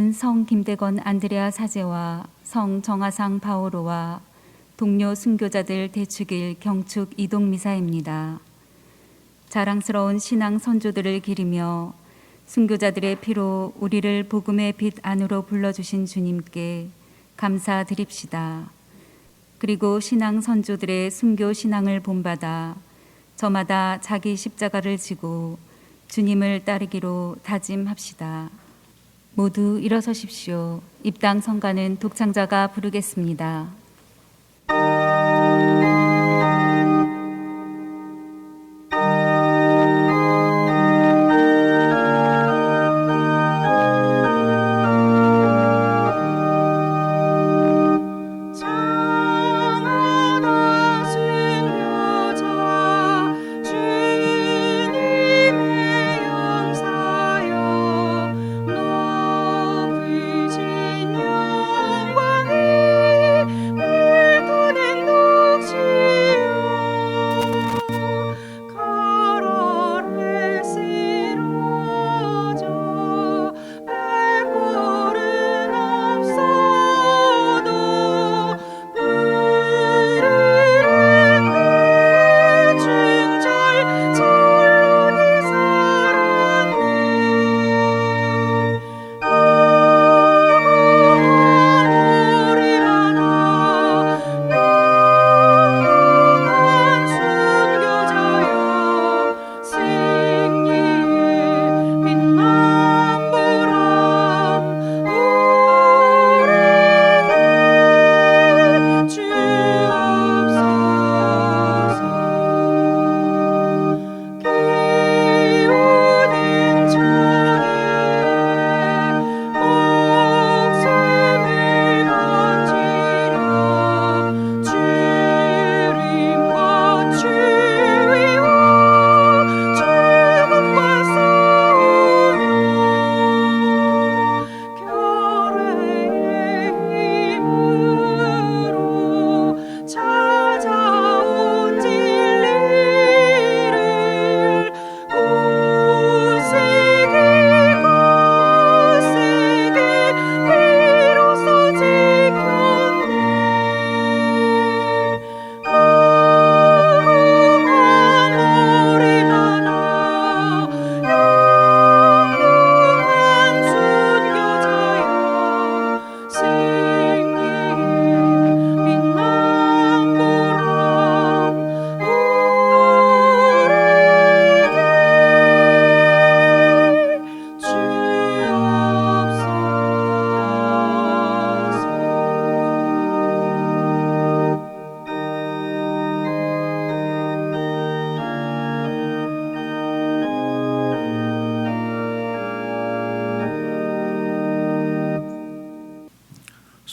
이는 성 김대건 안드레아 사제와 성 정하상 바오로와 동료 순교자들 대축일 경축 이동 미사입니다. 자랑스러운 신앙 선조들을 기리며 순교자들의 피로 우리를 복음의 빛 안으로 불러주신 주님께 감사드립시다. 그리고 신앙 선조들의 순교 신앙을 본받아 저마다 자기 십자가를 지고 주님을 따르기로 다짐합시다. 모두 일어서십시오. 입당 성가는 독창자가 부르겠습니다.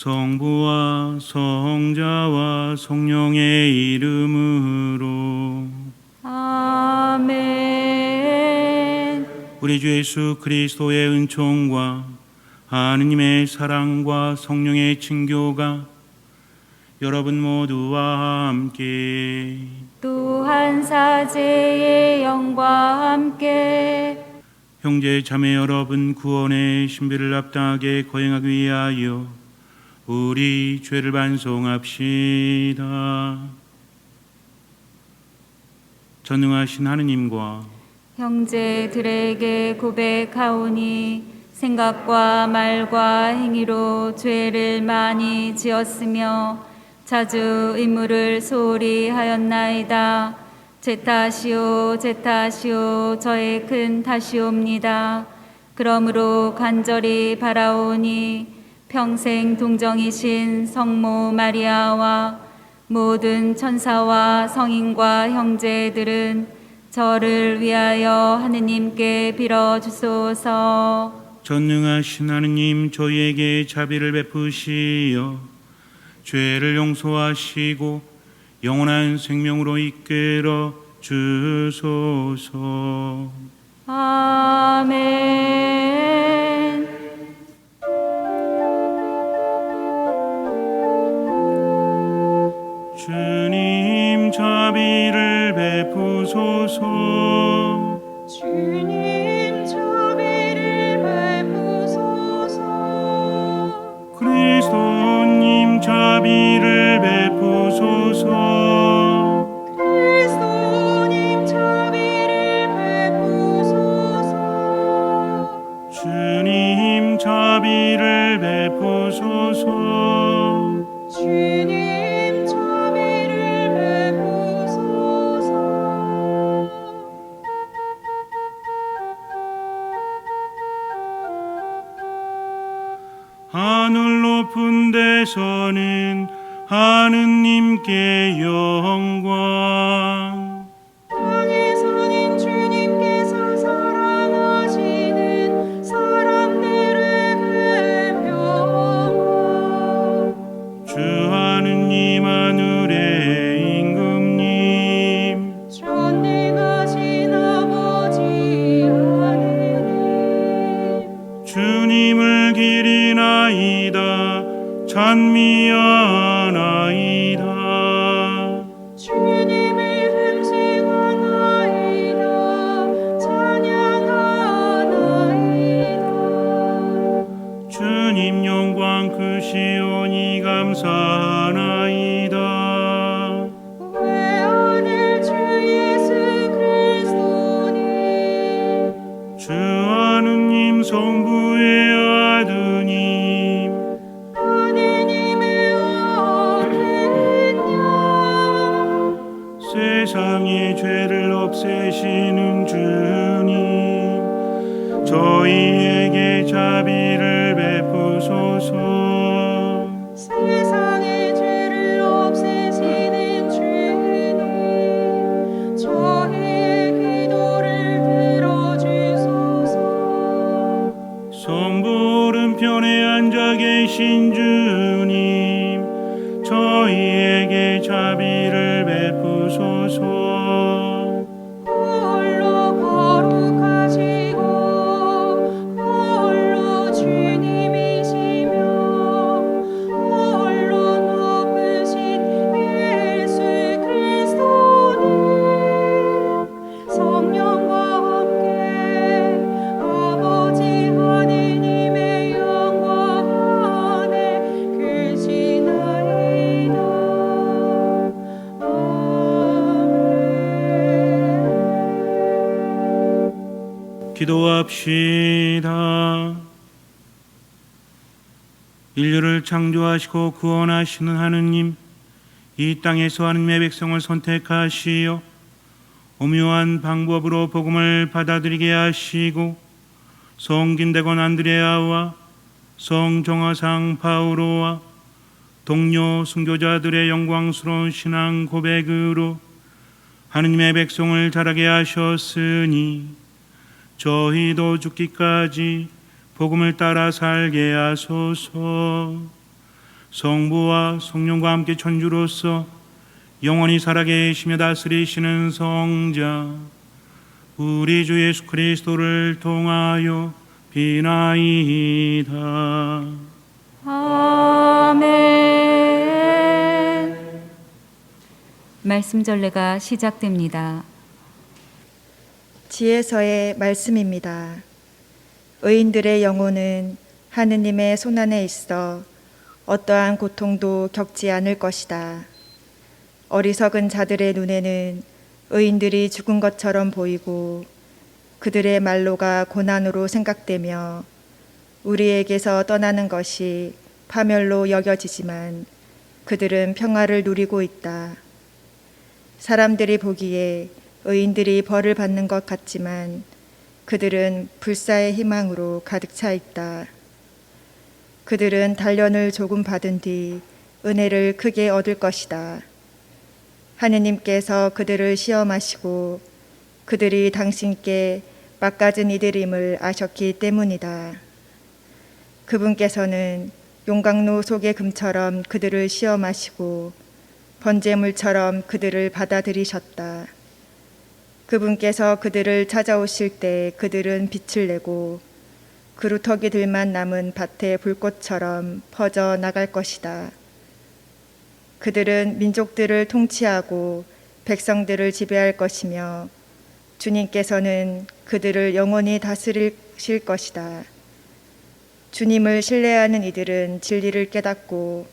성부와 성자와 성령의 이름으로 아멘. 우리 주 예수 그리스도의 은총과 하느님의 사랑과 성령의 친교가 여러분 모두와 함께 또한 사제의 영과 함께 형제 자매 여러분 구원의 신비를 합당하게 거행하기 위하여 우리 죄를 반성합시다. 전능하신 하느님과 형제들에게 고백하오니 생각과 말과 행위로 죄를 많이 지었으며 자주 의무를 소홀히 하였나이다. 제 탓이요 제 탓이요 저의 큰 탓이옵니다. 그러므로 간절히 바라오니 평생 동정이신 성모 마리아와 모든 천사와 성인과 형제들은 저를 위하여 하느님께 빌어주소서. 전능하신 하느님 저희에게 자비를 베푸시어 죄를 용서하시고 영원한 생명으로 이끌어 주소서. 아멘. 주님 자비를 베푸소서. 주님 자비를 베푸소서. 그리스도님 자비를 베푸소서. 그리스도님 자비를 베푸소서. 주님 자비를 베푸소서. 주님 자비를 베푸소서. 하늘 높은 데서는 하느님께 영광. 땅에서는 주님께서 사랑하시는 사람들에게 평화. 주 하느님 하늘의 임금님, 전능하신 아버지 하느님, 주님을 기리나이다 찬미하나이다. 주님을 흠싱하나이다 찬양하나이다. 주님 영광 크시오니 감사하나이다. 외아들 주 예수 그리스도님, 주 하느님 성부의 아드님, 하느님의 아들이냐. 세상의 죄를 없애시는 주님, 저희에게 자비를 베푸소서. 세상의 죄를 없애시는 주님, 저희의 기도를 들어주소서. 성부 오른편에 앉아 계신 주님, 저희에게 자비를 베푸소서. 홀로 거룩하시고 홀로 주님이시며 홀로 높으신 예수 그리스도님, 성령과 함께 아버지 하느님의 영광 안에 계시나이다. 아멘. 기도합시다. 인류를 창조하시고 구원하시는 하느님, 이 땅에서 하느님의 백성을 선택하시어 오묘한 방법으로 복음을 받아들이게 하시고 성김대건 안드레아와 성정화상 바오로와 동료 순교자들의 영광스러운 신앙 고백으로 하느님의 백성을 자라게 하셨으니 저희도 죽기까지 복음을 따라 살게 하소서. 성부와 성령과 함께 천주로서 영원히 살아계시며 다스리시는 성자 우리 주 예수 그리스도를 통하여 비나이다. 아멘. 말씀 전례가 시작됩니다. 지혜서의 말씀입니다. 의인들의 영혼은 하느님의 손안에 있어 어떠한 고통도 겪지 않을 것이다. 어리석은 자들의 눈에는 의인들이 죽은 것처럼 보이고 그들의 말로가 고난으로 생각되며 우리에게서 떠나는 것이 파멸로 여겨지지만 그들은 평화를 누리고 있다. 사람들이 보기에 의인들이 벌을 받는 것 같지만 그들은 불사의 희망으로 가득 차 있다. 그들은 단련을 조금 받은 뒤 은혜를 크게 얻을 것이다. 하느님께서 그들을 시험하시고 그들이 당신께 막가진 이들임을 아셨기 때문이다. 그분께서는 용광로 속의 금처럼 그들을 시험하시고 번제물처럼 그들을 받아들이셨다. 그분께서 그들을 찾아오실 때 그들은 빛을 내고 그루터기들만 남은 밭의 불꽃처럼 퍼져 나갈 것이다. 그들은 민족들을 통치하고 백성들을 지배할 것이며 주님께서는 그들을 영원히 다스리실 것이다. 주님을 신뢰하는 이들은 진리를 깨닫고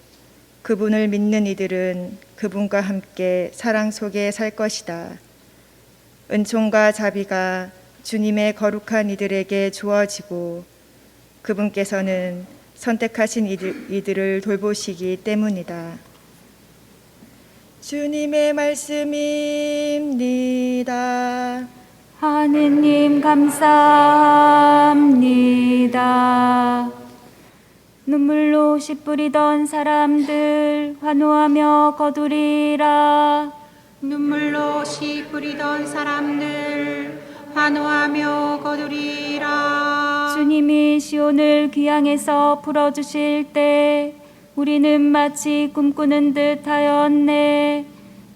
그분을 믿는 이들은 그분과 함께 사랑 속에 살 것이다. 은총과 자비가 주님의 거룩한 이들에게 주어지고 그분께서는 선택하신 이들을 돌보시기 때문이다. 주님의 말씀입니다. 하느님 감사합니다. 눈물로 씨 뿌리던 사람들 환호하며 거두리라. 눈물로 씨 뿌리던 사람들 환호하며 거두리라. 주님이 시온을 귀향에서 풀어주실 때 우리는 마치 꿈꾸는 듯 하였네.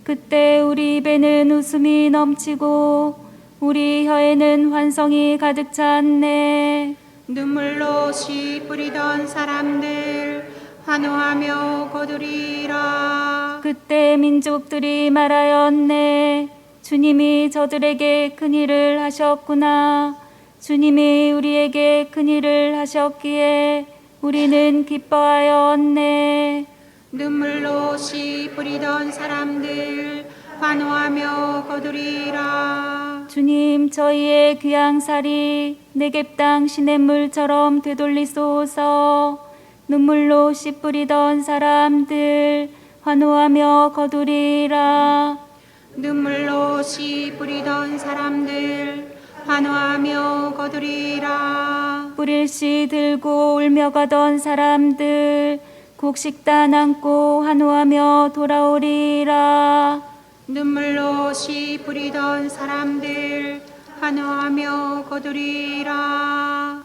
그때 우리 입에는 웃음이 넘치고 우리 혀에는 환성이 가득 찼네. 눈물로 씨 뿌리던 사람들 환호하며 거두리라. 그때 민족들이 말하였네. 주님이 저들에게 큰 일을 하셨구나. 주님이 우리에게 큰 일을 하셨기에 우리는 기뻐하였네. 눈물로 씨 뿌리던 사람들 환호하며 거두리라. 주님 저희의 귀향살이 네겝 땅 시냇물처럼 되돌리소서. 눈물로 씨 뿌리던 사람들 환호하며 거두리라. 눈물로 씨 뿌리던 사람들 환호하며 거두리라. 뿌릴 씨 들고 울며 가던 사람들 곡식단 안고 환호하며 돌아오리라. 눈물로 씨 뿌리던 사람들 환호하며 거두리라.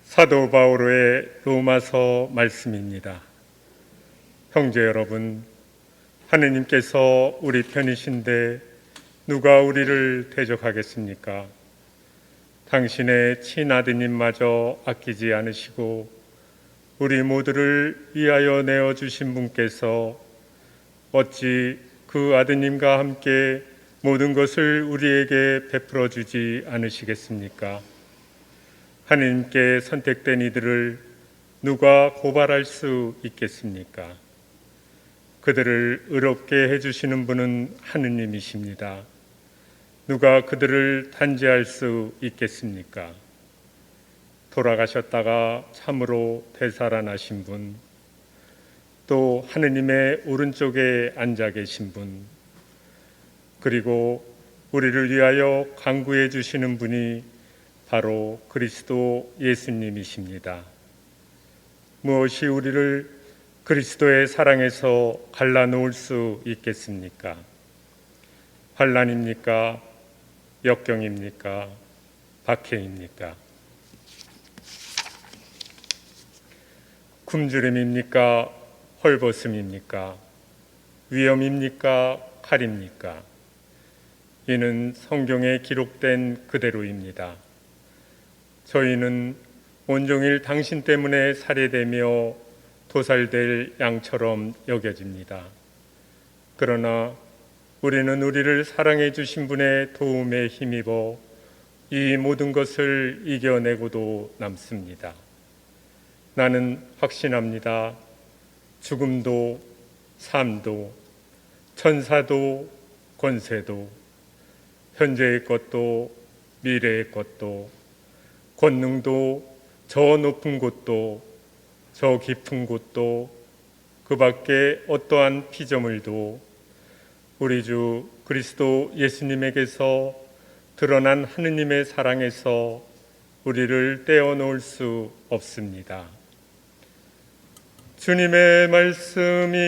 사도 바오로의 로마서 말씀입니다. 형제 여러분, 하느님께서 우리 편이신데 누가 우리를 대적하겠습니까? 당신의 친아드님마저 아끼지 않으시고 우리 모두를 위하여 내어주신 분께서 어찌 그 아드님과 함께 모든 것을 우리에게 베풀어 주지 않으시겠습니까? 하느님께 선택된 이들을 누가 고발할 수 있겠습니까? 그들을 의롭게 해주시는 분은 하느님이십니다. 누가 그들을 단죄할 수 있겠습니까? 돌아가셨다가 참으로 되살아나신 분, 또 하느님의 오른쪽에 앉아 계신 분, 그리고 우리를 위하여 간구해 주시는 분이 바로 그리스도 예수님이십니다. 무엇이 우리를 그리스도의 사랑에서 갈라놓을 수 있겠습니까? 환난입니까? 역경입니까? 박해입니까? 굶주림입니까? 헐벗음입니까? 위험입니까? 칼입니까? 이는 성경에 기록된 그대로입니다. 저희는 온종일 당신 때문에 살해되며 도살될 양처럼 여겨집니다. 그러나 우리는 우리를 사랑해 주신 분의 도움에 힘입어 이 모든 것을 이겨내고도 남습니다. 나는 확신합니다. 죽음도 삶도 천사도 권세도 현재의 것도 미래의 것도 권능도 저 높은 곳도 저 깊은 곳도 그 밖에 어떠한 피조물도 우리 주 그리스도 예수님에게서 드러난 하느님의 사랑에서 우리를 떼어놓을 수 없습니다. 주님의 말씀입니다.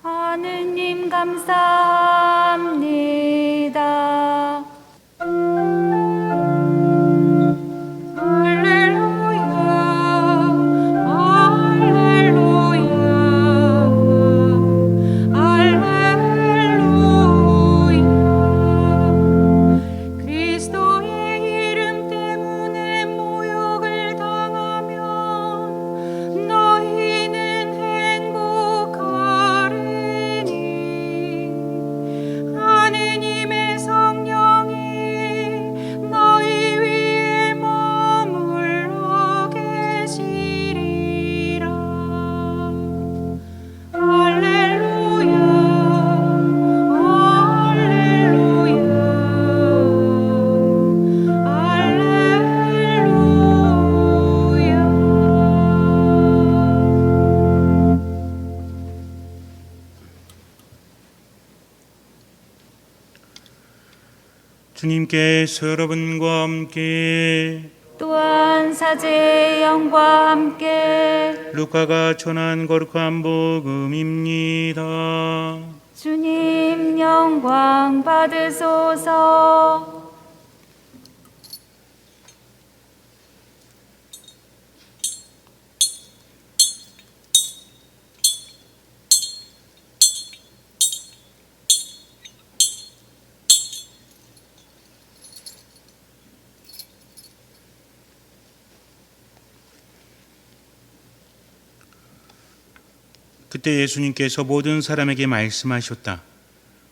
하느님 감사합니다. 하느님의 성령 주님께서 여러분과 함께 또한 사제의 영과 함께 루카가 전한 거룩한 복음입니다. 주님 영광 받으소서. 그때 예수님께서 모든 사람에게 말씀하셨다.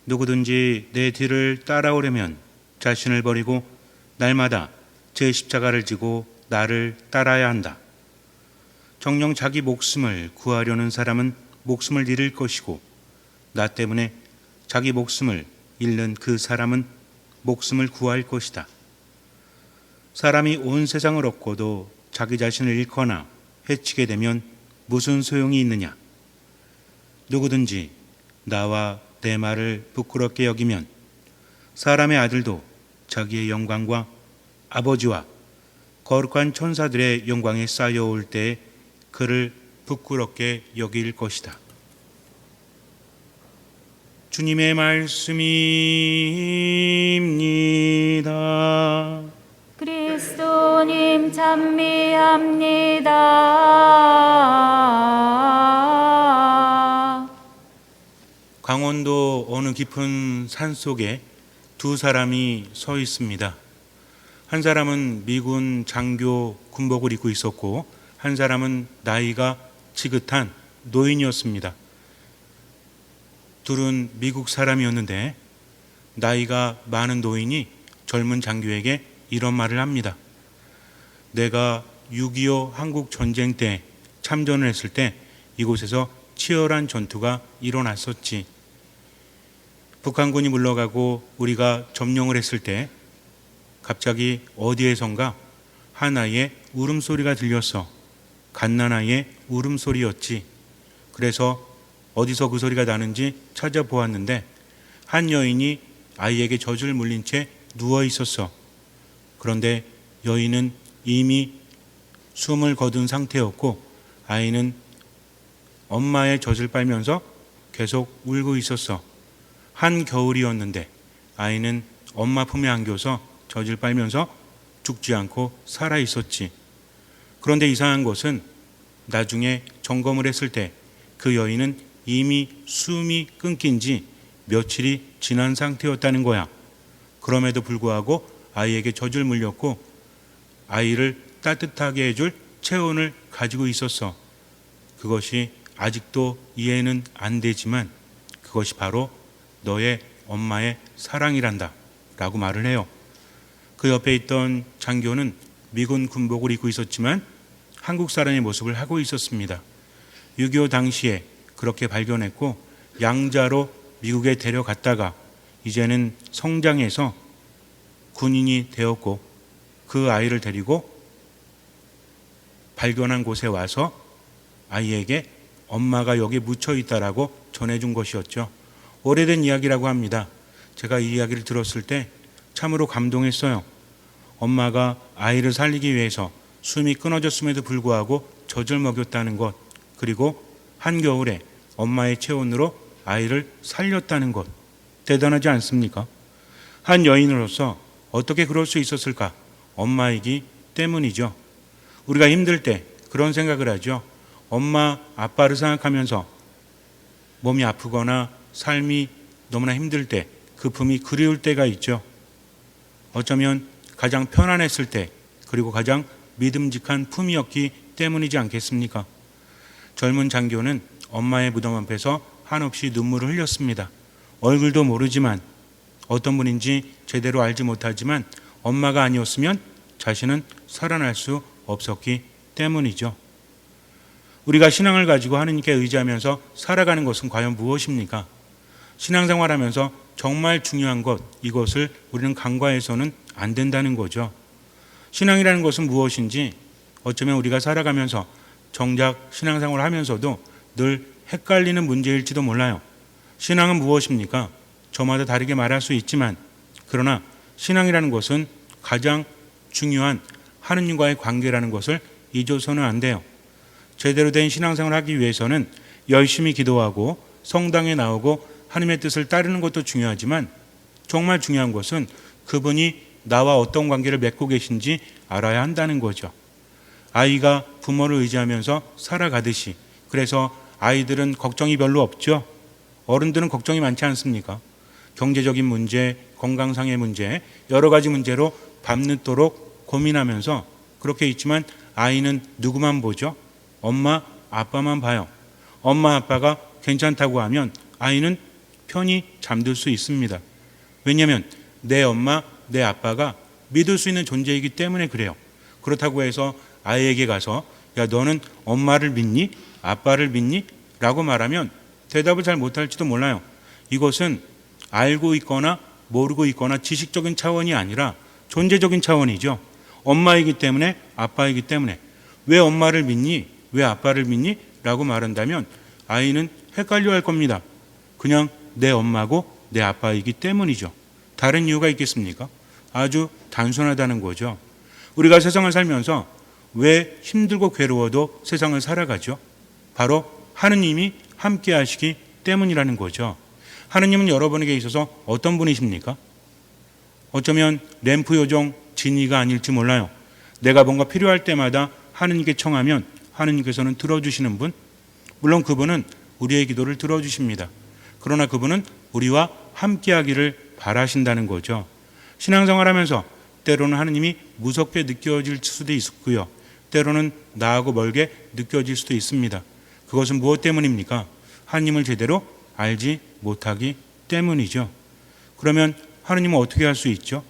누구든지 내 뒤를 따라오려면 자신을 버리고 날마다 제 십자가를 지고 나를 따라야 한다. 정녕 자기 목숨을 구하려는 사람은 목숨을 잃을 것이고 나 때문에 자기 목숨을 잃는 그 사람은 목숨을 구할 것이다. 사람이 온 세상을 얻고도 자기 자신을 잃거나 해치게 되면 무슨 소용이 있느냐? 누구든지 나와 내 말을 부끄럽게 여기면 사람의 아들도 자기의 영광과 아버지와 거룩한 천사들의 영광에 쌓여올 때에 그를 부끄럽게 여길 것이다. 주님의 말씀입니다. 그리스도님 찬미합니다. 강원도 어느 깊은 산 속에 두 사람이 서 있습니다. 한 사람은 미군 장교 군복을 입고 있었고 한 사람은 나이가 지긋한 노인이었습니다. 둘은 미국 사람이었는데 나이가 많은 노인이 젊은 장교에게 이런 말을 합니다. 내가 6.25 한국 전쟁 때 참전을 했을 때 이곳에서 치열한 전투가 일어났었지. 북한군이 물러가고 우리가 점령을 했을 때 갑자기 어디에선가 한 아이의 울음소리가 들렸어. 갓난아이의 울음소리였지. 그래서 어디서 그 소리가 나는지 찾아보았는데 한 여인이 아이에게 젖을 물린 채 누워 있었어. 그런데 여인은 이미 숨을 거둔 상태였고 아이는 엄마의 젖을 빨면서 계속 울고 있었어. 한겨울이었는데 아이는 엄마 품에 안겨서 젖을 빨면서 죽지 않고 살아 있었지. 그런데 이상한 것은 나중에 점검을 했을 때 그 여인은 이미 숨이 끊긴 지 며칠이 지난 상태였다는 거야. 그럼에도 불구하고 아이에게 젖을 물렸고 아이를 따뜻하게 해줄 체온을 가지고 있었어. 그것이 아직도 이해는 안 되지만 그것이 바로 너의 엄마의 사랑이란다 라고 말을 해요. 그 옆에 있던 장교는 미군 군복을 입고 있었지만 한국 사람의 모습을 하고 있었습니다. 6.25 당시에 그렇게 발견했고 양자로 미국에 데려갔다가 이제는 성장해서 군인이 되었고 그 아이를 데리고 발견한 곳에 와서 아이에게 엄마가 여기 묻혀 있다라고 전해준 것이었죠. 오래된 이야기라고 합니다. 제가 이 이야기를 들었을 때 참으로 감동했어요. 엄마가 아이를 살리기 위해서 숨이 끊어졌음에도 불구하고 젖을 먹였다는 것, 그리고 한겨울에 엄마의 체온으로 아이를 살렸다는 것, 대단하지 않습니까? 한 여인으로서 어떻게 그럴 수 있었을까? 엄마이기 때문이죠. 우리가 힘들 때 그런 생각을 하죠. 엄마, 아빠를 생각하면서 몸이 아프거나 삶이 너무나 힘들 때 그 품이 그리울 때가 있죠. 어쩌면 가장 편안했을 때 그리고 가장 믿음직한 품이었기 때문이지 않겠습니까? 젊은 장교는 엄마의 무덤 앞에서 한없이 눈물을 흘렸습니다. 얼굴도 모르지만 어떤 분인지 제대로 알지 못하지만 엄마가 아니었으면 자신은 살아날 수 없었기 때문이죠. 우리가 신앙을 가지고 하느님께 의지하면서 살아가는 것은 과연 무엇입니까? 신앙생활하면서 정말 중요한 것, 이것을 우리는 간과해서는 안 된다는 거죠. 신앙이라는 것은 무엇인지 어쩌면 우리가 살아가면서 정작 신앙생활을 하면서도 늘 헷갈리는 문제일지도 몰라요. 신앙은 무엇입니까? 저마다 다르게 말할 수 있지만 그러나 신앙이라는 것은 가장 중요한 하느님과의 관계라는 것을 잊어서는 안 돼요. 제대로 된 신앙생활을 하기 위해서는 열심히 기도하고 성당에 나오고 하나님의 뜻을 따르는 것도 중요하지만 정말 중요한 것은 그분이 나와 어떤 관계를 맺고 계신지 알아야 한다는 거죠. 아이가 부모를 의지하면서 살아가듯이, 그래서 아이들은 걱정이 별로 없죠. 어른들은 걱정이 많지 않습니까? 경제적인 문제, 건강상의 문제, 여러 가지 문제로 밤늦도록 고민하면서 그렇게 있지만 아이는 누구만 보죠? 엄마, 아빠만 봐요. 엄마, 아빠가 괜찮다고 하면 아이는 편히 잠들 수 있습니다. 왜냐하면 내 엄마, 내 아빠가 믿을 수 있는 존재이기 때문에 그래요. 그렇다고 해서 아이에게 가서 야, 너는 엄마를 믿니? 아빠를 믿니? 라고 말하면 대답을 잘 못할지도 몰라요. 이것은 알고 있거나 모르고 있거나 지식적인 차원이 아니라 존재적인 차원이죠. 엄마이기 때문에, 아빠이기 때문에. 왜 엄마를 믿니? 왜 아빠를 믿니? 라고 말한다면 아이는 헷갈려 할 겁니다. 그냥 내 엄마고 내 아빠이기 때문이죠. 다른 이유가 있겠습니까? 아주 단순하다는 거죠. 우리가 세상을 살면서 왜 힘들고 괴로워도 세상을 살아가죠? 바로 하느님이 함께 하시기 때문이라는 거죠. 하느님은 여러분에게 있어서 어떤 분이십니까? 어쩌면 램프 요정 진이가 아닐지 몰라요. 내가 뭔가 필요할 때마다 하느님께 청하면 하느님께서는 들어주시는 분? 물론 그분은 우리의 기도를 들어주십니다. 그러나 그분은 우리와 함께하기를 바라신다는 거죠. 신앙생활하면서 때로는 하느님이 무섭게 느껴질 수도 있고요. 때로는 나하고 멀게 느껴질 수도 있습니다. 그것은 무엇 때문입니까? 하느님을 제대로 알지 못하기 때문이죠. 그러면 하느님은 어떻게 할 수 있죠?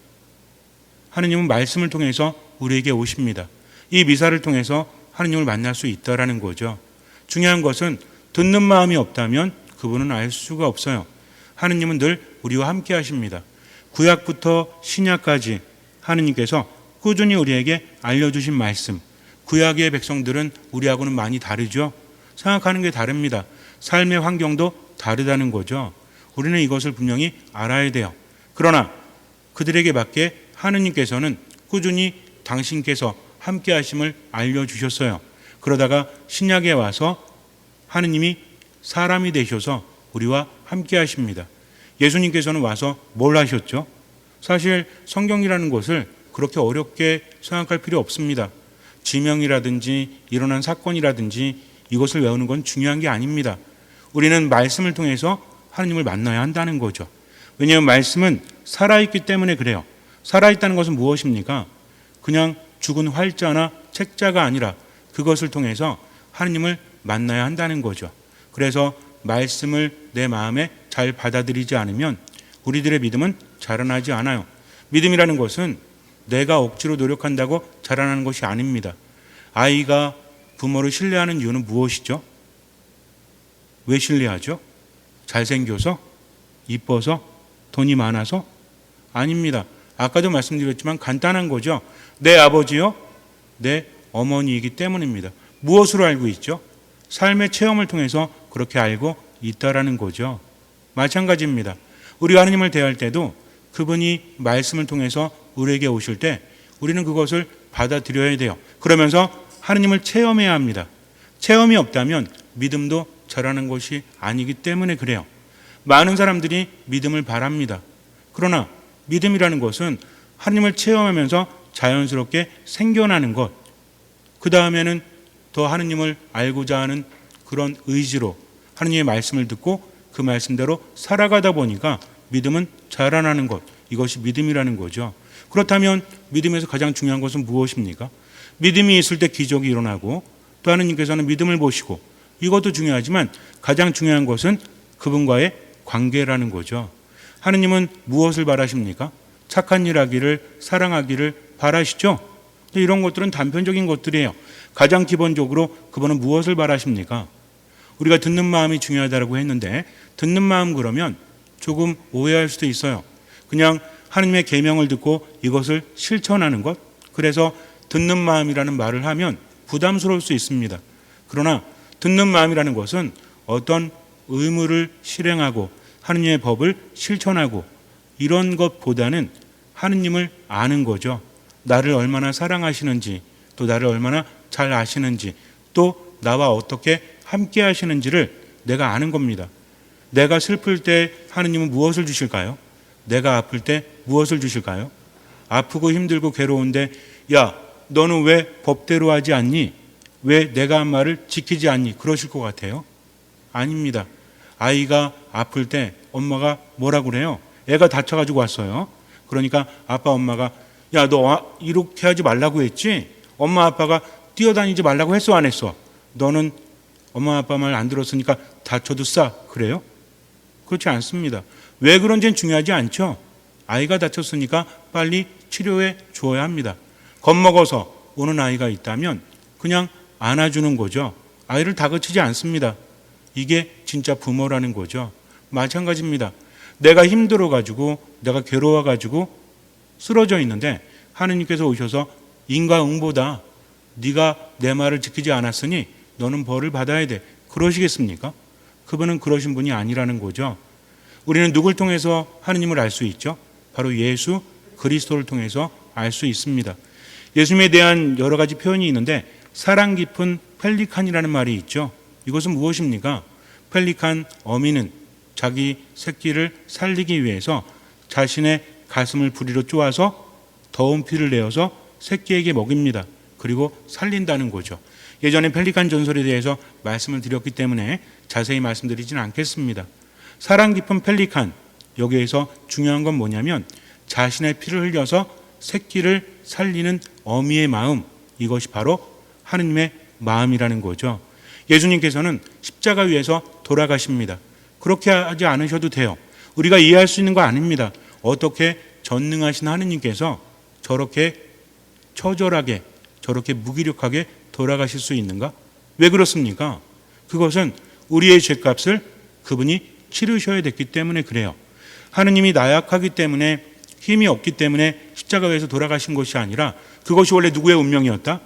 하느님은 말씀을 통해서 우리에게 오십니다. 이 미사를 통해서 하느님을 만날 수 있다라는 거죠. 중요한 것은 듣는 마음이 없다면 그분은 알 수가 없어요. 하느님은 늘 우리와 함께 하십니다. 구약부터 신약까지 하느님께서 꾸준히 우리에게 알려주신 말씀. 구약의 백성들은 우리하고는 많이 다르죠. 생각하는 게 다릅니다. 삶의 환경도 다르다는 거죠. 우리는 이것을 분명히 알아야 돼요. 그러나 그들에게 밖에 하느님께서는 꾸준히 당신께서 함께 하심을 알려주셨어요. 그러다가 신약에 와서 하느님이 사람이 되셔서 우리와 함께 하십니다. 예수님께서는 와서 뭘 하셨죠? 사실 성경이라는 것을 그렇게 어렵게 생각할 필요 없습니다. 지명이라든지 일어난 사건이라든지 이것을 외우는 건 중요한 게 아닙니다. 우리는 말씀을 통해서 하느님을 만나야 한다는 거죠. 왜냐하면 말씀은 살아있기 때문에 그래요. 살아있다는 것은 무엇입니까? 그냥 죽은 활자나 책자가 아니라 그것을 통해서 하느님을 만나야 한다는 거죠. 그래서 말씀을 내 마음에 잘 받아들이지 않으면 우리들의 믿음은 자라나지 않아요. 믿음이라는 것은 내가 억지로 노력한다고 자라나는 것이 아닙니다. 아이가 부모를 신뢰하는 이유는 무엇이죠? 왜 신뢰하죠? 잘생겨서? 이뻐서? 돈이 많아서? 아닙니다. 아까도 말씀드렸지만 간단한 거죠. 내 아버지요? 내 어머니이기 때문입니다. 무엇으로 알고 있죠? 삶의 체험을 통해서 그렇게 알고 있다라는 거죠. 마찬가지입니다. 우리가 하느님을 대할 때도 그분이 말씀을 통해서 우리에게 오실 때 우리는 그것을 받아들여야 돼요. 그러면서 하느님을 체험해야 합니다. 체험이 없다면 믿음도 자라는 것이 아니기 때문에 그래요. 많은 사람들이 믿음을 바랍니다. 그러나 믿음이라는 것은 하느님을 체험하면서 자연스럽게 생겨나는 것, 그 다음에는 더 하느님을 알고자 하는 그런 의지로 하느님의 말씀을 듣고 그 말씀대로 살아가다 보니까 믿음은 자라나는 것, 이것이 믿음이라는 거죠. 그렇다면 믿음에서 가장 중요한 것은 무엇입니까? 믿음이 있을 때 기적이 일어나고 또 하느님께서는 믿음을 보시고 이것도 중요하지만 가장 중요한 것은 그분과의 관계라는 거죠. 하느님은 무엇을 바라십니까? 착한 일 하기를, 사랑하기를 바라시죠? 이런 것들은 단편적인 것들이에요. 가장 기본적으로 그분은 무엇을 바라십니까? 우리가 듣는 마음이 중요하다고 했는데 듣는 마음 그러면 조금 오해할 수도 있어요. 그냥 하느님의 계명을 듣고 이것을 실천하는 것, 그래서 듣는 마음이라는 말을 하면 부담스러울 수 있습니다. 그러나 듣는 마음이라는 것은 어떤 의무를 실행하고 하느님의 법을 실천하고 이런 것보다는 하느님을 아는 거죠. 나를 얼마나 사랑하시는지, 또 나를 얼마나 잘 아시는지, 또 나와 어떻게 함께 하시는지를 내가 아는 겁니다. 내가 슬플 때 하느님은 무엇을 주실까요? 내가 아플 때 무엇을 주실까요? 아프고 힘들고 괴로운데 야, 너는 왜 법대로 하지 않니? 왜 내가 한 말을 지키지 않니? 그러실 것 같아요? 아닙니다. 아이가 아플 때 엄마가 뭐라 그래요? 애가 다쳐가지고 왔어요. 그러니까 아빠 엄마가 야, 너 이렇게 하지 말라고 했지? 엄마 아빠가 뛰어다니지 말라고 했어 안 했어? 너는 엄마 아빠 말 안 들었으니까 다쳐도 싸. 그래요? 그렇지 않습니다. 왜 그런지는 중요하지 않죠. 아이가 다쳤으니까 빨리 치료해 주어야 합니다. 겁먹어서 오는 아이가 있다면 그냥 안아주는 거죠. 아이를 다그치지 않습니다. 이게 진짜 부모라는 거죠. 마찬가지입니다. 내가 힘들어가지고 내가 괴로워가지고 쓰러져 있는데 하느님께서 오셔서 인과응보다 네가 내 말을 지키지 않았으니 너는 벌을 받아야 돼. 그러시겠습니까? 그분은 그러신 분이 아니라는 거죠. 우리는 누굴 통해서 하느님을 알 수 있죠? 바로 예수 그리스도를 통해서 알 수 있습니다. 예수님에 대한 여러 가지 표현이 있는데 사랑 깊은 펠리칸이라는 말이 있죠. 이것은 무엇입니까? 펠리칸 어미는 자기 새끼를 살리기 위해서 자신의 가슴을 부리로 쪼아서 더운 피를 내어서 새끼에게 먹입니다. 그리고 살린다는 거죠. 예전에 펠리칸 전설에 대해서 말씀을 드렸기 때문에 자세히 말씀드리지는 않겠습니다. 사랑 깊은 펠리칸, 여기에서 중요한 건 뭐냐면 자신의 피를 흘려서 새끼를 살리는 어미의 마음, 이것이 바로 하느님의 마음이라는 거죠. 예수님께서는 십자가 위에서 돌아가십니다. 그렇게 하지 않으셔도 돼요. 우리가 이해할 수 있는 거 아닙니다. 어떻게 전능하신 하느님께서 저렇게 처절하게, 저렇게 무기력하게 돌아가실 수 있는가? 왜 그렇습니까? 그것은 우리의 죄값을 그분이 치르셔야 됐기 때문에 그래요. 하느님이 나약하기 때문에 힘이 없기 때문에 십자가 위에서 돌아가신 것이 아니라 그것이 원래 누구의 운명이었다?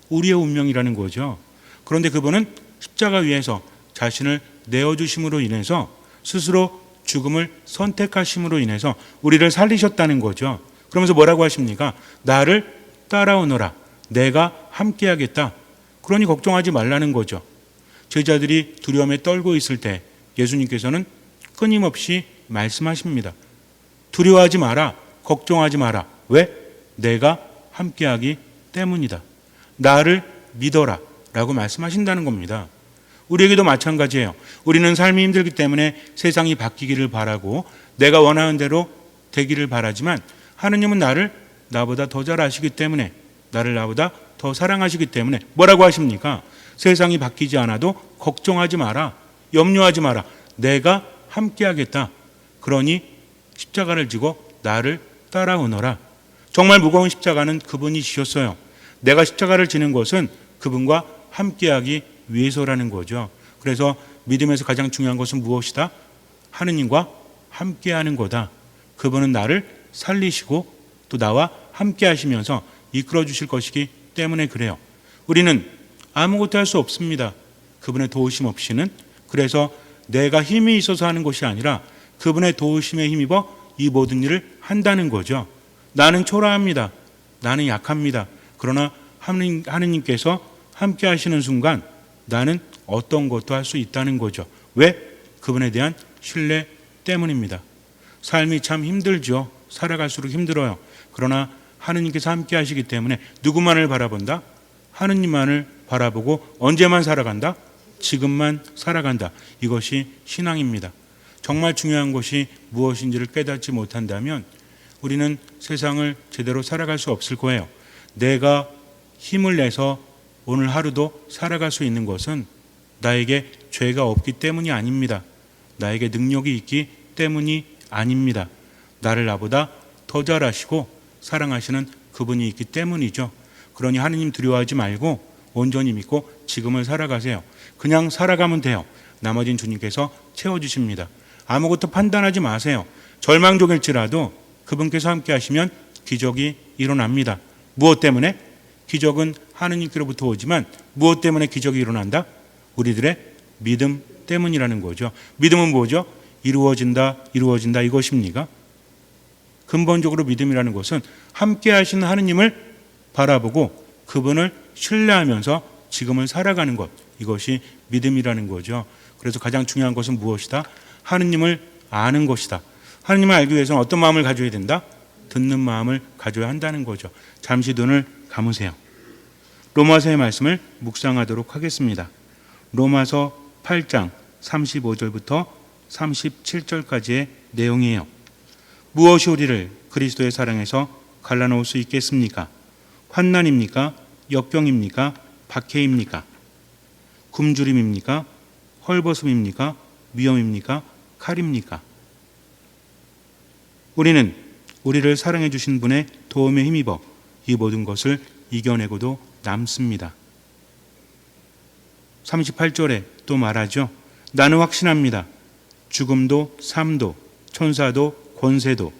우리의 운명이라는 거죠. 그런데 그분은 십자가 위에서 자신을 내어주심으로 인해서 스스로 죽음을 선택하심으로 인해서 우리를 살리셨다는 거죠. 그러면서 뭐라고 하십니까? 나를 따라오너라. 내가 함께하겠다. 그러니 걱정하지 말라는 거죠. 제자들이 두려움에 떨고 있을 때 예수님께서는 끊임없이 말씀하십니다. 두려워하지 마라. 걱정하지 마라. 왜? 내가 함께하기 때문이다. 나를 믿어라 라고 말씀하신다는 겁니다. 우리에게도 마찬가지예요. 우리는 삶이 힘들기 때문에 세상이 바뀌기를 바라고 내가 원하는 대로 되기를 바라지만 하느님은 나를 나보다 더 잘 아시기 때문에 나를 나보다 더 사랑하시기 때문에 뭐라고 하십니까? 세상이 바뀌지 않아도 걱정하지 마라. 염려하지 마라. 내가 함께하겠다. 그러니 십자가를 지고 나를 따라오너라. 정말 무거운 십자가는 그분이 지셨어요. 내가 십자가를 지는 것은 그분과 함께하기 위해서라는 거죠. 그래서 믿음에서 가장 중요한 것은 무엇이다? 하느님과 함께하는 거다. 그분은 나를 살리시고 또 나와 함께하시면서 이끌어 주실 것이기 때문에 그래요. 우리는 아무것도 할 수 없습니다. 그분의 도우심 없이는. 그래서 내가 힘이 있어서 하는 것이 아니라 그분의 도우심에 힘입어 이 모든 일을 한다는 거죠. 나는 초라합니다. 나는 약합니다. 그러나 하느님께서 함께 하시는 순간 나는 어떤 것도 할 수 있다는 거죠. 왜? 그분에 대한 신뢰 때문입니다. 삶이 참 힘들죠. 살아갈수록 힘들어요. 그러나 하느님께서 함께 하시기 때문에 누구만을 바라본다? 하느님만을 바라보고 언제만 살아간다? 지금만 살아간다. 이것이 신앙입니다. 정말 중요한 것이 무엇인지를 깨닫지 못한다면 우리는 세상을 제대로 살아갈 수 없을 거예요. 내가 힘을 내서 오늘 하루도 살아갈 수 있는 것은 나에게 죄가 없기 때문이 아닙니다. 나에게 능력이 있기 때문이 아닙니다. 나를 나보다 더 잘 아시고 사랑하시는 그분이 있기 때문이죠. 그러니 하느님 두려워하지 말고 온전히 믿고 지금을 살아가세요. 그냥 살아가면 돼요. 나머진 주님께서 채워주십니다. 아무것도 판단하지 마세요. 절망적일지라도 그분께서 함께 하시면 기적이 일어납니다. 무엇 때문에? 기적은 하느님께로부터 오지만 무엇 때문에 기적이 일어난다? 우리들의 믿음 때문이라는 거죠. 믿음은 뭐죠? 이루어진다 이것입니까? 근본적으로 믿음이라는 것은 함께 하시는 하느님을 바라보고 그분을 신뢰하면서 지금을 살아가는 것, 이것이 믿음이라는 거죠. 그래서 가장 중요한 것은 무엇이다? 하느님을 아는 것이다. 하느님을 알기 위해서는 어떤 마음을 가져야 된다? 듣는 마음을 가져야 한다는 거죠. 잠시 눈을 감으세요. 로마서의 말씀을 묵상하도록 하겠습니다. 로마서 8장 35절부터 37절까지의 내용이에요. 무엇이 우리를 그리스도의 사랑에서 갈라놓을 수 있겠습니까? 환난입니까? 역경입니까? 박해입니까? 굶주림입니까? 헐벗음입니까? 위험입니까? 칼입니까? 우리는 우리를 사랑해 주신 분의 도움에 힘입어 이 모든 것을 이겨내고도 남습니다. 38절에 또 말하죠. 나는 확신합니다. 죽음도 삶도 천사도 권세도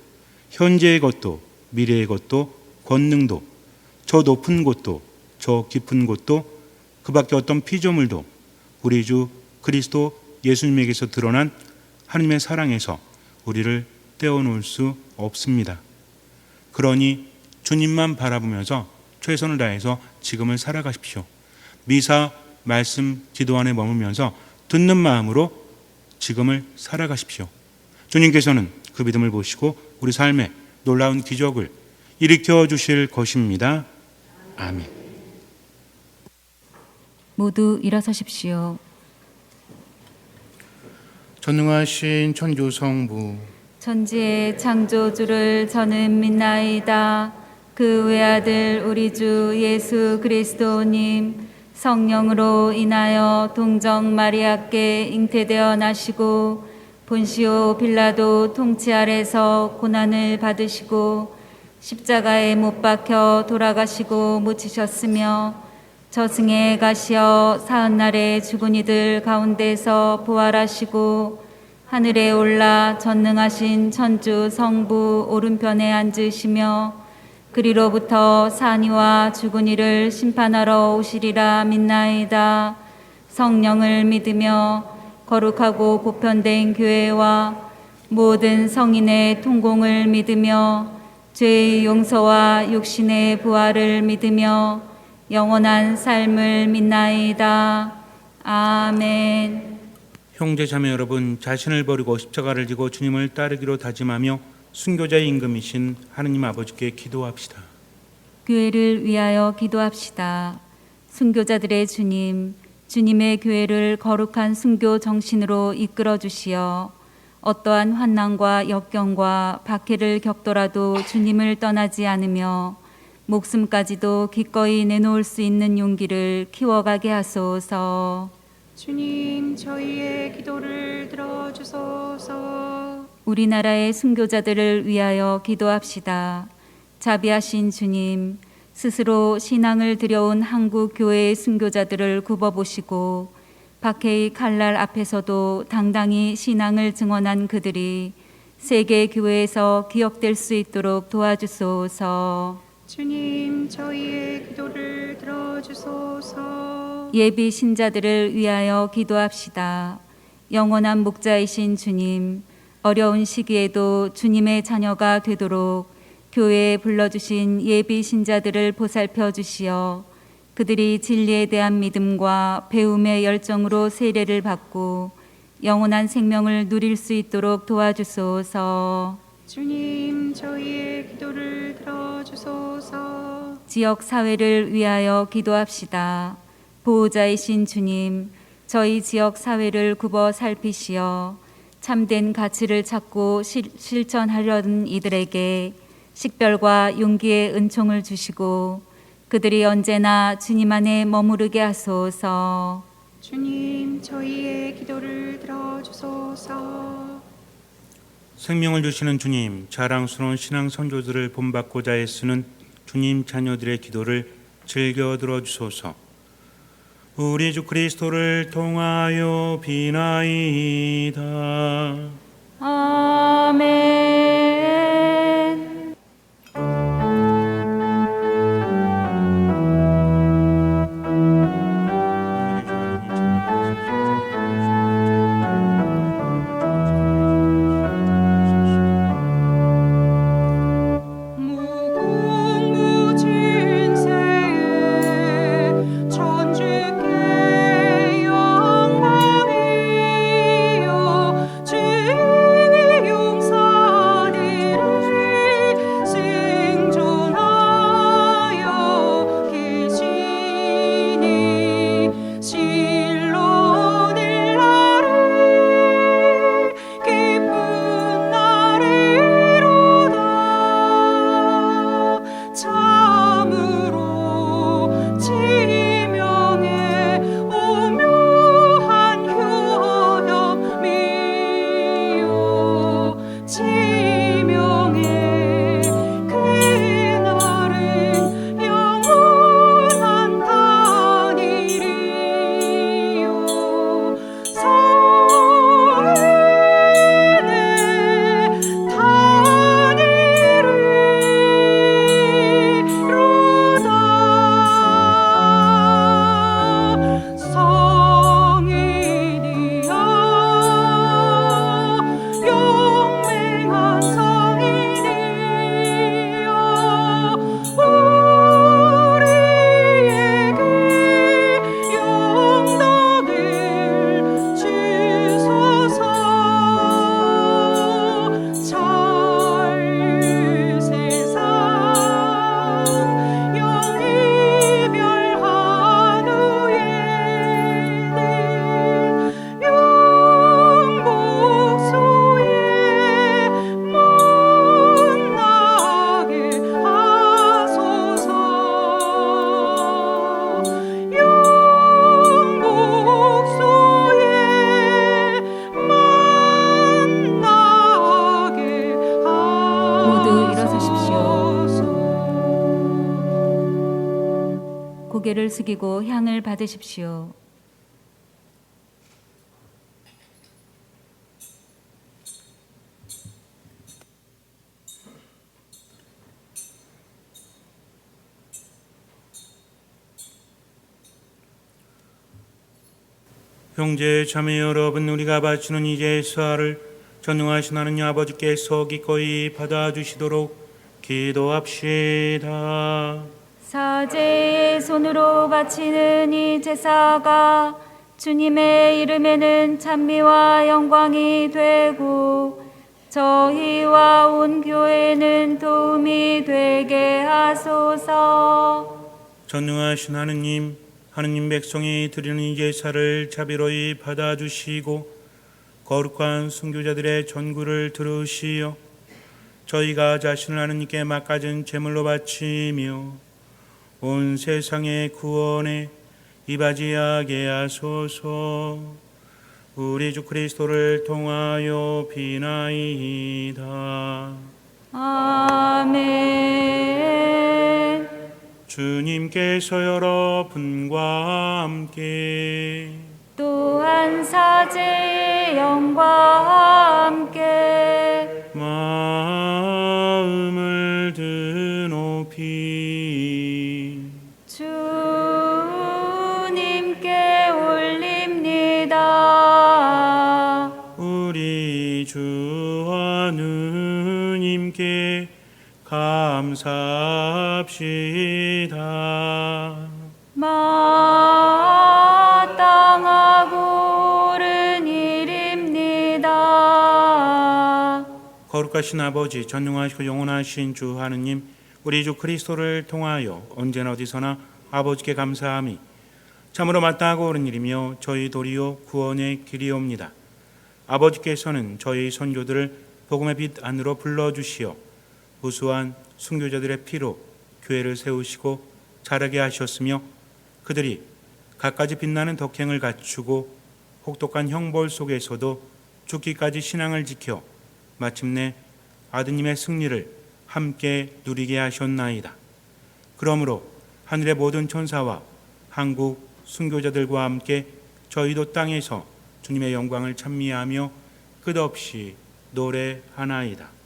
현재의 것도 미래의 것도 권능도 저 높은 곳도 저 깊은 곳도 그 밖에 어떤 피조물도 우리 주 그리스도 예수님에게서 드러난 하나님의 사랑에서 우리를 떼어놓을 수 없습니다. 그러니 주님만 바라보면서 최선을 다해서 지금을 살아가십시오. 미사, 말씀, 기도 안에 머물면서 듣는 마음으로 지금을 살아가십시오. 주님께서는 그 믿음을 보시고 우리 삶에 놀라운 기적을 일으켜 주실 것입니다. 아멘. 모두 일어서십시오. 전능하신 천주성부 천지의 창조주를 저는 믿나이다. 그 외아들 우리 주 예수 그리스도님 성령으로 인하여 동정 마리아께 잉태되어 나시고 본시오 빌라도 통치 아래서 고난을 받으시고 십자가에 못 박혀 돌아가시고 묻히셨으며 저승에 가시어 사흔날에 죽은 이들 가운데서 부활하시고 하늘에 올라 전능하신 천주 성부 오른편에 앉으시며 그리로부터 산이와 죽은 이를 심판하러 오시리라 믿나이다. 성령을 믿으며 거룩하고 보편된 교회와 모든 성인의 통공을 믿으며 죄의 용서와 육신의 부활을 믿으며 영원한 삶을 믿나이다. 아멘. 형제자매 여러분, 자신을 버리고 십자가를 지고 주님을 따르기로 다짐하며 순교자의 임금이신 하느님 아버지께 기도합시다. 교회를 위하여 기도합시다. 순교자들의 주님, 주님의 교회를 거룩한 순교 정신으로 이끌어 주시어 어떠한 환난과 역경과 박해를 겪더라도 주님을 떠나지 않으며 목숨까지도 기꺼이 내놓을 수 있는 용기를 키워가게 하소서. 주님, 저희의 기도를 들어주소서. 우리나라의 순교자들을 위하여 기도합시다. 자비하신 주님, 스스로 신앙을 들여온 한국 교회의 순교자들을 굽어보시고 박해의 칼날 앞에서도 당당히 신앙을 증언한 그들이 세계 교회에서 기억될 수 있도록 도와주소서. 주님, 저희의 기도를 들어주소서. 예비 신자들을 위하여 기도합시다. 영원한 목자이신 주님, 어려운 시기에도 주님의 자녀가 되도록 교회에 불러주신 예비 신자들을 보살펴 주시어 그들이 진리에 대한 믿음과 배움의 열정으로 세례를 받고 영원한 생명을 누릴 수 있도록 도와주소서. 주님, 저희의 기도를 들어주소서. 지역 사회를 위하여 기도합시다. 보호자이신 주님, 저희 지역 사회를 굽어 살피시어 참된 가치를 찾고 실천하려는 이들에게 식별과 용기의 은총을 주시고 그들이 언제나 주님 안에 머무르게 하소서. 주님, 저희의 기도를 들어주소서. 생명을 주시는 주님, 자랑스러운 신앙 선조들을 본받고자 애쓰는 주님 자녀들의 기도를 즐겨 들어주소서. 우리 주 그리스도를 통하여 비나이다. 아멘. 숙이고 향을 받으십시오. 형제 자매 여러분, 우리가 바치는 이 제사를 전능하신 하느님 아버지께서 기꺼이 받아주시도록 기도합시다. 사제의 손으로 바치는 이 제사가 주님의 이름에는 찬미와 영광이 되고 저희와 온 교회는 도움이 되게 하소서. 전능하신 하느님 백성이 드리는 이 제사를 자비로이 받아주시고 거룩한 순교자들의 전구를 들으시어 저희가 자신을 하느님께 맡겨진 제물로 바치며 온 세상의 구원에 이바지하게 하소서. 우리 주 그리스도를 통하여 비나이다. 아멘. 주님께서 여러분과 함께 또한 사제의 영과 함께 마음을 드높이 주님께 올립니다. 우리 주 하느님께 감사합시다. 마땅하고 옳은 일입니다. 거룩하신 아버지, 전능하시고 영원하신 주 하느님, 우리 주 그리스도를 통하여 언제나 어디서나 아버지께 감사함이 참으로 마땅하고 옳은 일이며 저희 도리요 구원의 길이옵니다. 아버지께서는 저희 선조들을 복음의 빛 안으로 불러주시어 무수한 순교자들의 피로 교회를 세우시고 자라게 하셨으며 그들이 갖가지 빛나는 덕행을 갖추고 혹독한 형벌 속에서도 죽기까지 신앙을 지켜 마침내 아드님의 승리를 함께 누리게 하셨나이다. 그러므로 하늘의 모든 천사와 한국 순교자들과 함께 저희도 땅에서 주님의 영광을 찬미하며 끝없이 노래하나이다.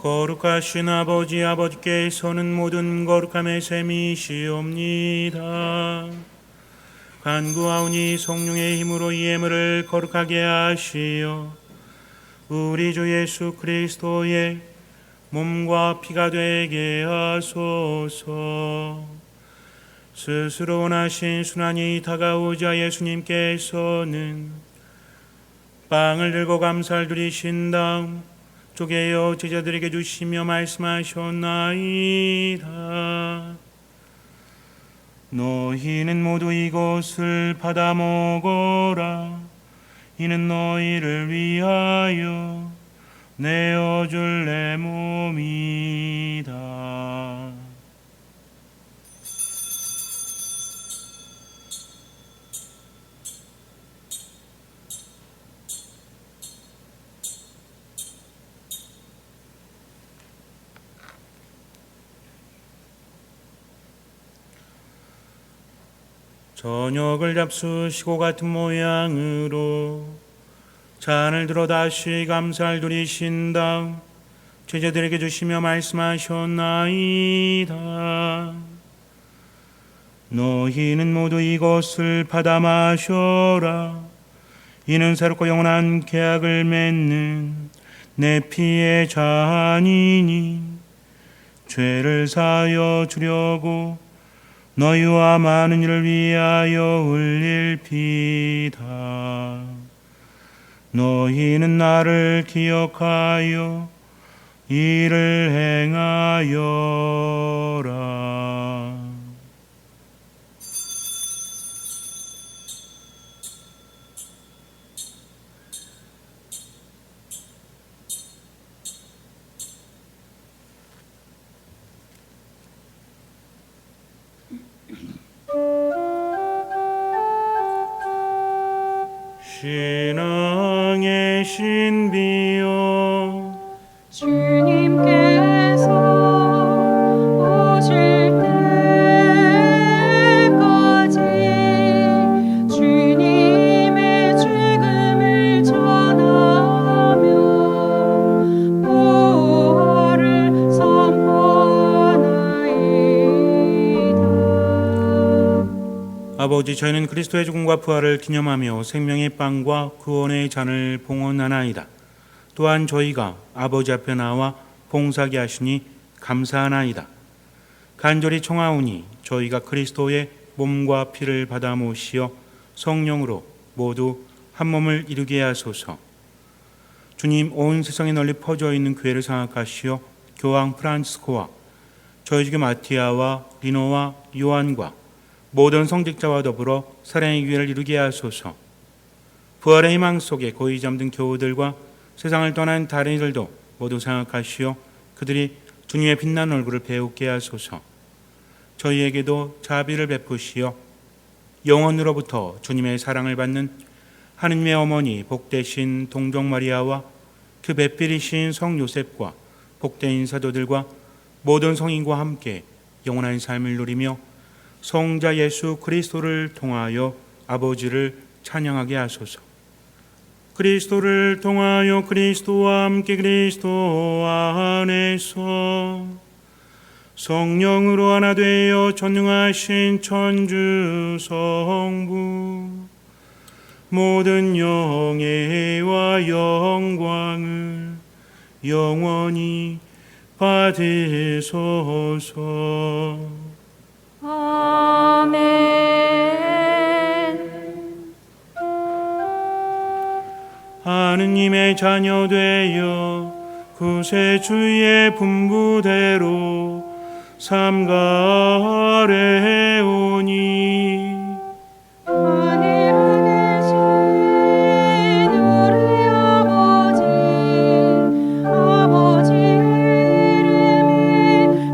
거룩하신 아버지께서는 모든 거룩함의 셈이시옵니다. 간구하오니 성령의 힘으로 이 예물을 거룩하게 하시어 우리 주 예수 그리스도의 몸과 피가 되게 하소서. 스스로 원하신 순환이 다가오자 예수님께서는 빵을 들고 감사를 드리신 다음 쪼개어 제자들에게 주시며 말씀하셨나이다. 너희는 모두 이것을 받아 먹어라. 이는 너희를 위하여 내어줄 내 몸이다. 저녁을 잡수시고 같은 모양으로 잔을 들어 다시 감사를 드리신 다음 제자들에게 주시며 말씀하셨나이다. 너희는 모두 이것을 받아 마셔라. 이는 새롭고 영원한 계약을 맺는 내 피의 잔이니 죄를 사하여 주려고 너희와 많은 이를 위하여 울릴피다. 너희는 나를 기억하여 이를 행하여라. 신앙의 신비여 주님께서 오실 때까지 주님의 죽음을 전하며 부활을 선포하나이다. 아버지, 저희는 그리스도의 죽음과 부활을 기념하며 생명의 빵과 구원의 잔을 봉헌하나이다. 또한 저희가 아버지 앞에 나와 봉사하게 하시니 감사하나이다. 간절히 청하오니 저희가 그리스도의 몸과 피를 받아 모시어 성령으로 모두 한 몸을 이루게 하소서. 주님, 온 세상에 널리 퍼져 있는 교회를 생각하시어 교황 프란치스코와 저희 주교 마티아와 리노와 요한과 모든 성직자와 더불어 사랑의 교회를 이루게 하소서. 부활의 희망 속에 고이 잠든 교우들과 세상을 떠난 다른 이들도 모두 생각하시어 그들이 주님의 빛난 얼굴을 배우게 하소서. 저희에게도 자비를 베푸시어 영원으로부터 주님의 사랑을 받는 하느님의 어머니 복되신 동정 마리아와 그 배필이신 성 요셉과 복된 사도들과 모든 성인과 함께 영원한 삶을 누리며 성자 예수 그리스도를 통하여 아버지를 찬양하게 하소서. 그리스도를 통하여 그리스도와 함께 그리스도 안에서 성령으로 하나 되어 전능하신 천주 성부 모든 영예와 영광을 영원히 받으소서. 아멘. 하느님의 자녀 되어 구세주의 분부대로 삼가래오니 하늘에 계신 우리 아버지의 이름이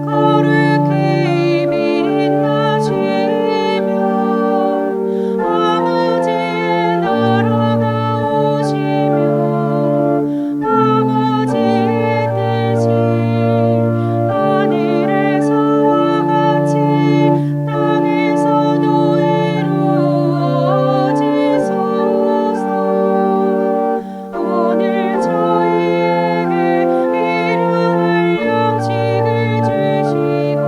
거룩히 빛나시며 아버지의 나라가 오시며 아버지의 뜻이 하늘에서와 같이 땅에서도 이루어지소서. 오늘 저희에게 일용할 양식을 주시고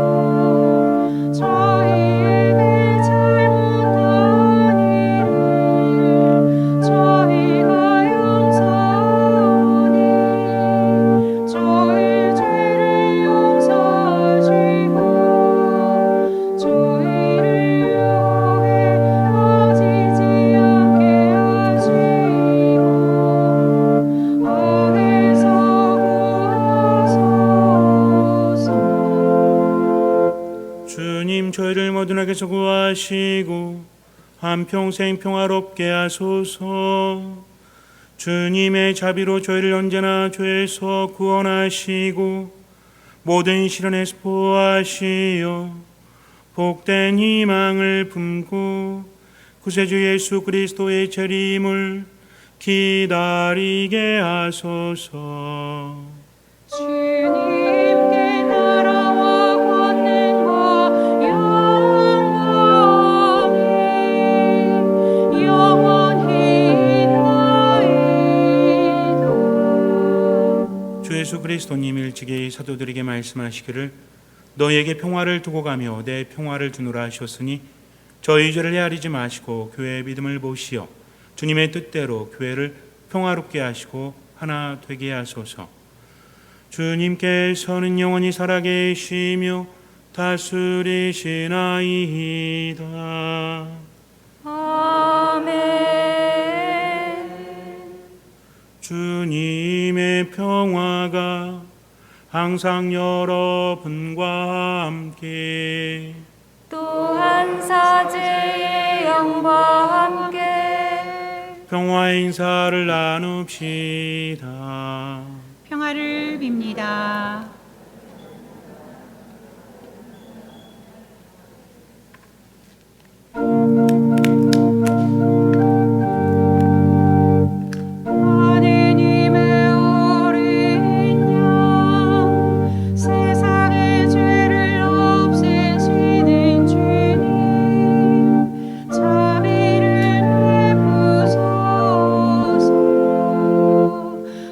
저희에게 잘못한 일을 저희가 용서하니 저희 죄를 용서하시고 저희를 유혹에 빠지지 않게 하시고 악에서 구하소서. 주님, 저희를 모든 악에서 구하시고 한평생 평화롭게 하소서. 주님의 자비로 저희를 언제나 죄에서 구원하시고 모든 시련에서 보호하시어 복된 희망을 품고 구세주 예수 그리스도의 재림을 기다리게 하소서. 주님께 나라와 권능과 영광이 영원히 있나이다. 주 예수 그리스도님 일찍이 사도들에게 말씀하시기를 너희에게 평화를 두고 가며 내 평화를 주노라 하셨으니 저희 죄를 헤아리지 마시고 교회의 믿음을 보시어 주님의 뜻대로 교회를 평화롭게 하시고 하나 되게 하소서. 주님께서는 영원히 살아계시며 다스리시나이다. 아멘. 주님의 평화가 항상 여러분과 함께 또한 사제의 영과 함께 평화의 인사를 나눕시다. 평화를 빕니다. 하느님의 어린 양 세상의 죄를 없애시는 주님 자비를 베푸소서.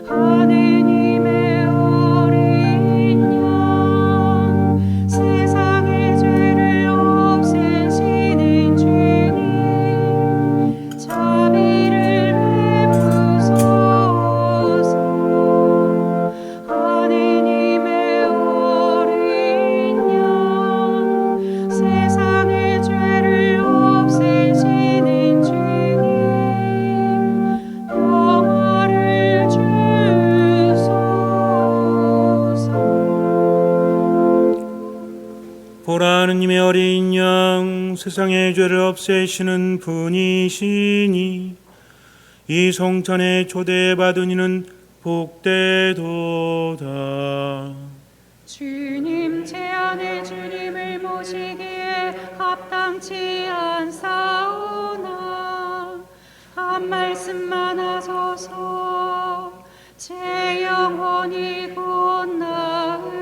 하느님의 어린 양 세상의 죄를 없애시는 주님 자비를 베푸소서. 하느님의 어린 양 세상의 죄를 없애시는 주님 평화를 주소서. 보라, 하느님의 어린 양 세상의 죄를 없애시는 분이시니 이 성전에 초대받은 이는 복되도다. 주님 제 안에 주님을 모시기에 합당치 않사오나 한 말씀만 하소서. 제 영혼이 곧 나으리다.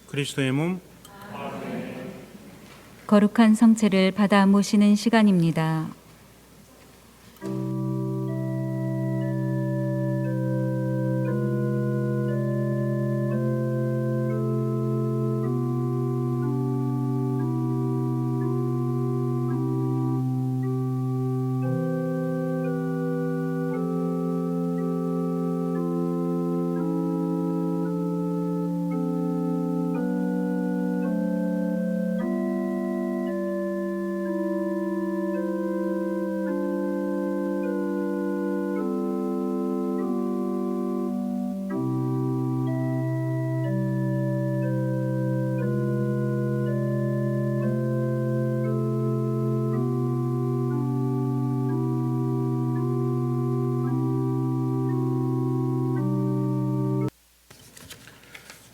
그리스도의 몸 거룩한 성체를 받아 모시는 시간입니다.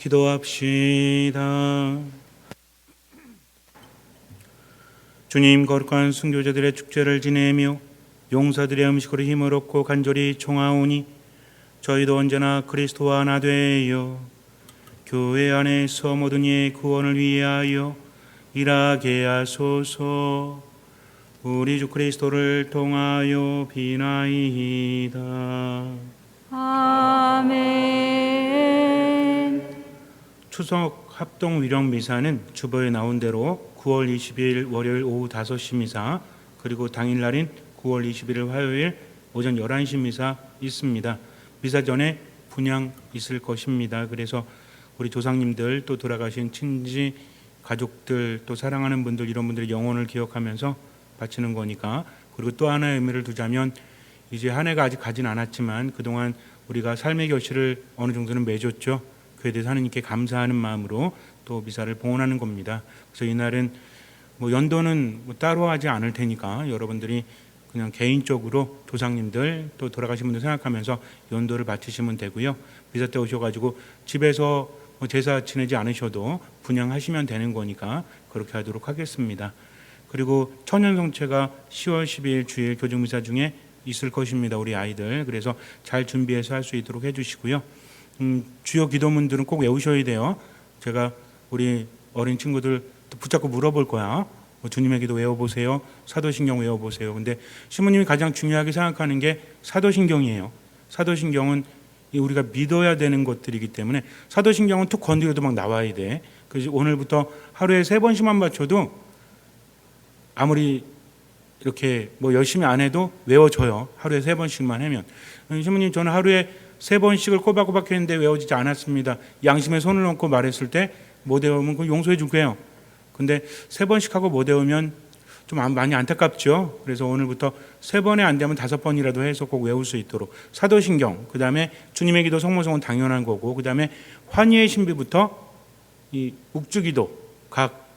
기도합시다. 주님, 거룩한 순교자들의 축제를 지내며 용사들의 음식으로 힘을 얻고 간절히 청하오니 저희도 언제나 그리스도와 하나 되어 교회 안에서 모든 이의 구원을 위하여 일하게 하소서. 우리 주 그리스도를 통하여 비나이다. 아멘. 추석 합동 위령 미사는 주보에 나온 대로 9월 20일 월요일 오후 5시 미사, 그리고 당일날인 9월 21일 화요일 오전 11시 미사 있습니다. 미사 전에 분향 있을 것입니다. 그래서 우리 조상님들, 또 돌아가신 친지 가족들, 또 사랑하는 분들, 이런 분들의 영혼을 기억하면서 바치는 거니까. 그리고 또 하나의 의미를 두자면, 이제 한 해가 아직 가진 않았지만 그동안 우리가 삶의 결실을 어느 정도는 맺었죠. 그에 대해서 하느님께 감사하는 마음으로 또 미사를 봉헌하는 겁니다. 그래서 이날은 연도는 따로 하지 않을 테니까 여러분들이 그냥 개인적으로 조상님들, 또 돌아가신 분들 생각하면서 연도를 바치시면 되고요. 미사 때 오셔가지고 집에서 제사 지내지 않으셔도 분향하시면 되는 거니까 그렇게 하도록 하겠습니다. 그리고 천연성체가 10월 12일 주일 교중미사 중에 있을 것입니다. 우리 아이들. 그래서 잘 준비해서 할 수 있도록 해주시고요. 주요 기도문들은 꼭 외우셔야 돼요. 제가 우리 어린 친구들 붙잡고 물어볼 거야. 주님의 기도 외워보세요. 사도신경 외워보세요. 근데 신부님이 가장 중요하게 생각하는 게 사도신경이에요. 사도신경은 우리가 믿어야 되는 것들이기 때문에 사도신경은 툭 건드려도 막 나와야 돼. 그래서 오늘부터 하루에 3번씩만 맞춰도 아무리 이렇게 뭐 열심히 안 해도 외워져요. 하루에 3번씩만 하면. 신부님, 저는 하루에 3번씩을 꼬박꼬박 했는데 외워지지 않았습니다. 양심에 손을 얹고 말했을 때 못 외우면 그 용서해 줄게요. 근데 3번씩 하고 못 외우면 좀 많이 안타깝죠. 그래서 오늘부터 3번에 안 되면 5번이라도 해서 꼭 외울 수 있도록 사도신경, 그 다음에 주님의 기도, 성모성은 당연한 거고, 그 다음에 환희의 신비부터 이 묵주기도 각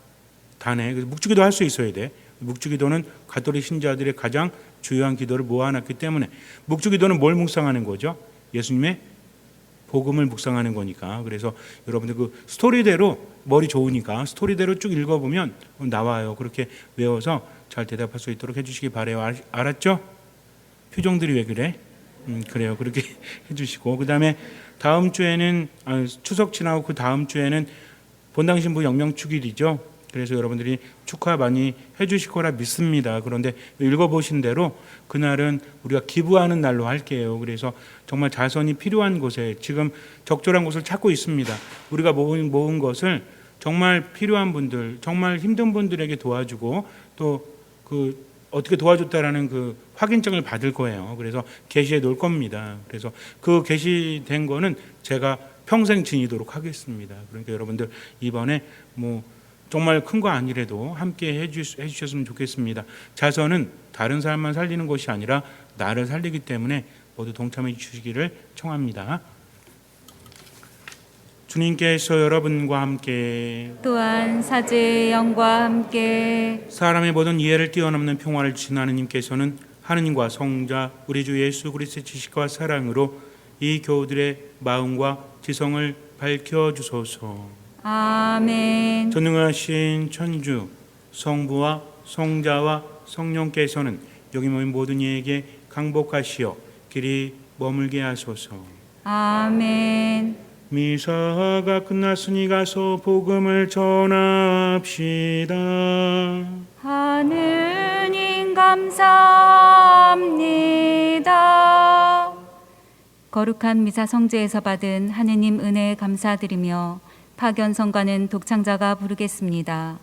단에 묵주기도 할 수 있어야 돼. 묵주기도는 가톨릭 신자들의 가장 주요한 기도를 모아놨기 때문에 묵주기도는 뭘 묵상하는 거죠? 예수님의 복음을 묵상하는 거니까. 그래서 여러분들 그 스토리대로 머리 좋으니까 스토리대로 쭉 읽어보면 나와요. 그렇게 외워서 잘 대답할 수 있도록 해주시기 바래요. 알았죠? 표정들이 왜 그래? 그래요. 그렇게 해주시고, 그 다음에 다음 주에는 추석 지나고 그 다음 주에는 본당 신부 영명축일이죠. 그래서 여러분들이 축하 많이 해주실 거라 믿습니다. 그런데 읽어보신 대로 그날은 우리가 기부하는 날로 할게요. 그래서 정말 자선이 필요한 곳에 지금 적절한 곳을 찾고 있습니다. 우리가 모은 것을 정말 필요한 분들, 정말 힘든 분들에게 도와주고 또 그 어떻게 도와줬다라는 그 확인증을 받을 거예요. 그래서 게시해 놓을 겁니다. 그래서 그 게시된 거는 제가 평생 지니도록 하겠습니다. 그러니까 여러분들 이번에 뭐 정말 큰 거 아니래도 함께 해주셨으면 좋겠습니다. 자선은 다른 사람만 살리는 것이 아니라 나를 살리기 때문에 모두 동참해 주시기를 청합니다. 주님께서 여러분과 함께 또한 사제의 영과 함께 사람의 모든 이해를 뛰어넘는 평화를 주신 하느님께서는 하느님과 성자 우리 주 예수 그리스도의 지식과 사랑으로 이 교우들의 마음과 지성을 밝혀주소서. 아멘. 전능하신 천주 성부와 성자와 성령께서는 여기 모인 모든 이에게 강복하시어 길이 머물게 하소서. 아멘. 미사가 끝났으니 가서 복음을 전합시다. 하느님 감사합니다. 거룩한 미사 성제에서 받은 하느님 은혜에 감사드리며 파견성가는 독창자가 부르겠습니다.